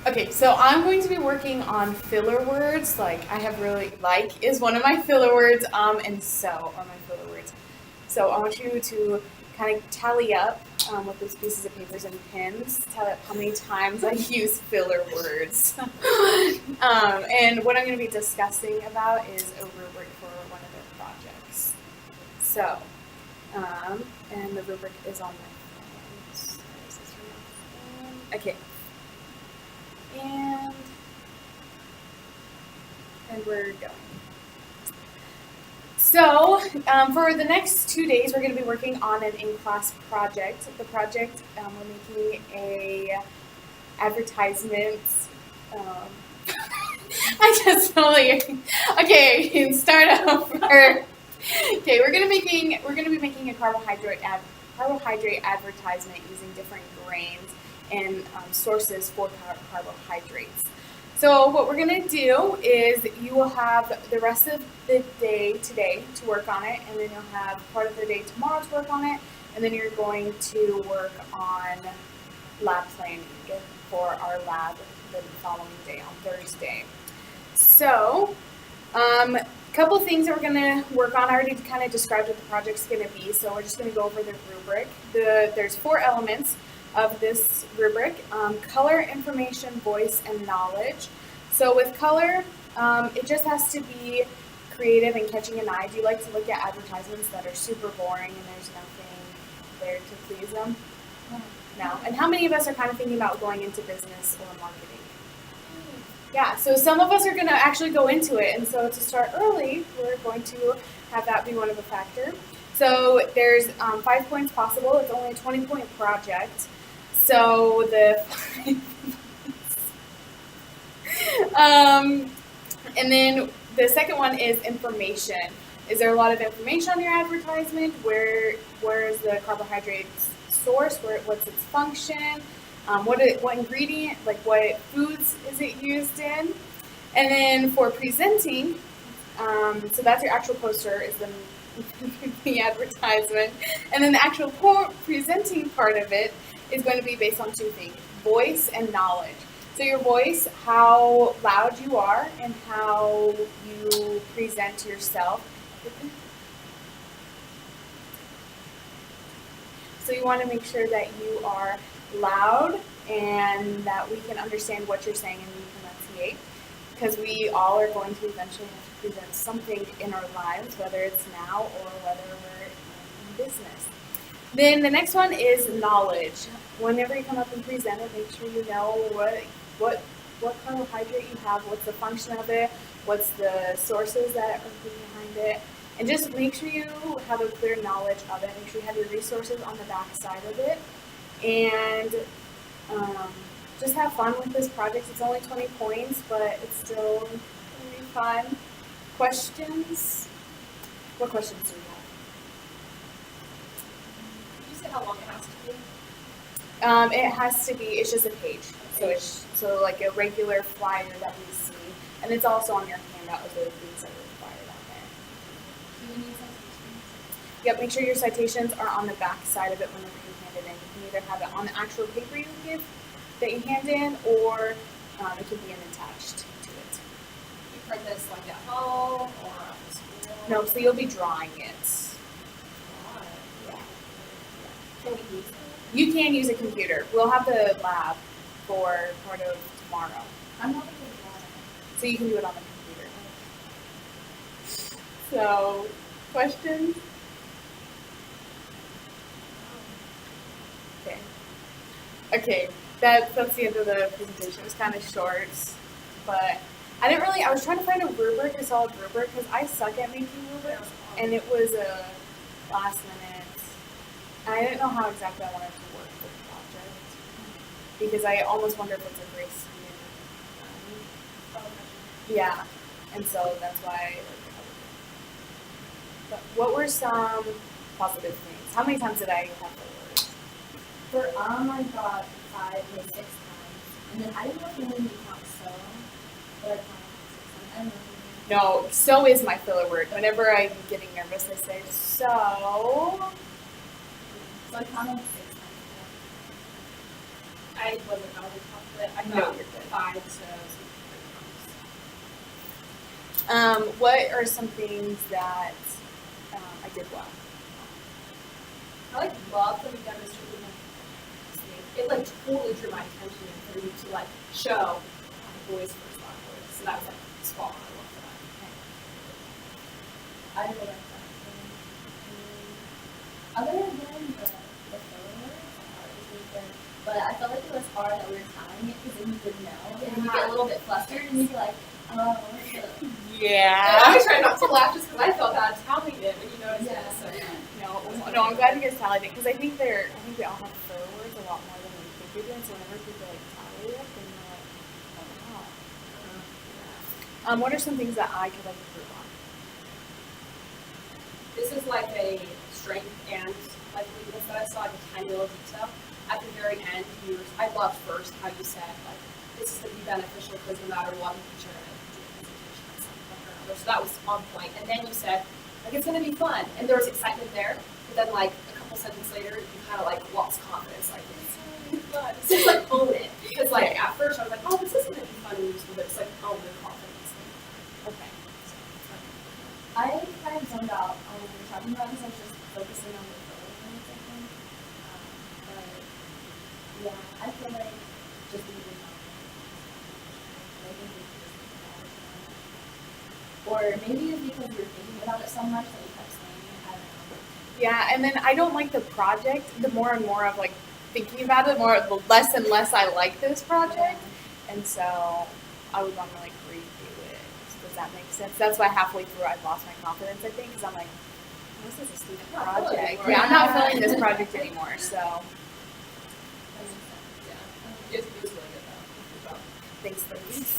Okay, so I'm going to be working on filler words. Like I have really is one of my filler words. And so are my filler words. So I want you to kind of tally up with these pieces of papers and pens. Tally up how many times I use filler words. And what I'm going to be discussing about is a rubric for one of the projects. So, and the rubric is on my phone. Okay. And we're going. So for the next 2 days, we're going to be working on an in-class project. The project, we're making a advertisement. I just totally. Okay, start over. Okay, we're gonna be making a carbohydrate advertisement using different grains and sources for carbohydrates. So what we're going to do is you will have the rest of the day today to work on it, and then you'll have part of the day tomorrow to work on it, and then you're going to work on lab planning for our lab the following day on Thursday. So, a couple things that we're going to work on. I already kind of described what the project's going to be, so we're just going to go over the rubric. There's 4 elements of this rubric: color, information, voice, and knowledge. So with color, it just has to be creative and catching an eye. Do you like to look at advertisements that are super boring and there's nothing there to please them? No. And how many of us are kind of thinking about going into business or marketing? Yeah, so some of us are going to actually go into it, and so to start early, we're going to have that be one of the factors. So there's 5 points possible. It's only a 20-point project. So and then the second one is information. Is there a lot of information on your advertisement? Where is the carbohydrates source? What's its function? What ingredient, like what foods is it used in? And then for presenting, so that's your actual poster is the advertisement. And then the actual presenting part of it is going to be based on 2 things: voice and knowledge. So your voice, how loud you are and how you present yourself. So you want to make sure that you are loud and that we can understand what you're saying and you can enunciate, because we all are going to eventually have to present something in our lives, whether it's now or whether we're in business. Then the next one is knowledge. Whenever you come up and present it, make sure you know what carbohydrate you have, what's the function of it, what's the sources that are behind it, and just make sure you have a clear knowledge of it. Make sure you have your resources on the back side of it, and just have fun with this project. It's only 20 points, but it's still going to be fun. Questions? What questions do you have? Did you say how long it has to be? It has to be, it's just a page. So like a regular flyer that we see. And it's also on your handout of the things that are required on there. Do you need citations? Yep, make sure your citations are on the back side of it whenever you hand it in. You can either have it on the actual paper that you hand in, or it can be attached to it. You print this like at home or at the school? No, so you'll be drawing it. Yeah. Can we use it? You can use a computer. We'll have the lab for part of tomorrow. I'm not a good drawing. So you can do it on the computer. So, questions? Okay. Okay, that's the end of the presentation. It was kind of short, but I was trying to find a solid rubric, because I suck at making rubrics, and it was a last minute. I didn't know how exactly I wanted to work with the project, because I almost wonder if it's a grace period. Yeah, and so that's why. But what were some positive things? How many times did I have the word? For I got 5 or 6 times, and then I didn't know if you wanted me to count so, but I counted 6 times. I don't know. No, so is my filler word. Whenever I'm getting nervous, I say so. So I counted 6 times. I wasn't out of top of it. I No, got you're good. 5 tried to some What are some things that I did well? I love that we demonstrated it totally drew my attention and for me to show boys first language. So that was spot on. I love that. I really like that. Other than the filler words, it was really good. But I felt like it was hard that we were telling it because then you didn't know. And then you get a little bit flustered and you'd be like, oh, Yeah. I try not to laugh just because I felt bad telling it when you noticed it. So. No, I'm glad you guys tallied it because I think we all have filler words a lot more than we think we do. And so whenever people tally it, then you're like, oh wow. What are some things that I could improve on? This is a strength and weakness that I saw, a tiny little detail. At the very end, I loved first how you said this is going to be beneficial because no matter what, you can do a presentation on something or another. So that was on point. And then you said it's going to be fun, and there was excitement there. But then a couple sentences later, you kind of lost confidence. It's going to be fun. It's just own it because at first I was like, oh, this is going to be fun and useful, but it's own the confidence. Okay. I kind of zoned out on what we were talking about because I was just focusing on the filler words, I think. But yeah, I feel like just leaving it on. I think we should just leave it all the time. Or maybe it's because we were thinking about it so much that we kept saying it. I don't know. Yeah, and then I don't like the project. The more and more of thinking about it, the less and less I like this project, and so I would want to redo it. Does that make sense? That's why halfway through I lost my confidence. I think because I'm like, this is a stupid project. Yeah, I'm not feeling this project anymore. So That makes sense. Yeah. It was really good though. Good job. thanks, ladies.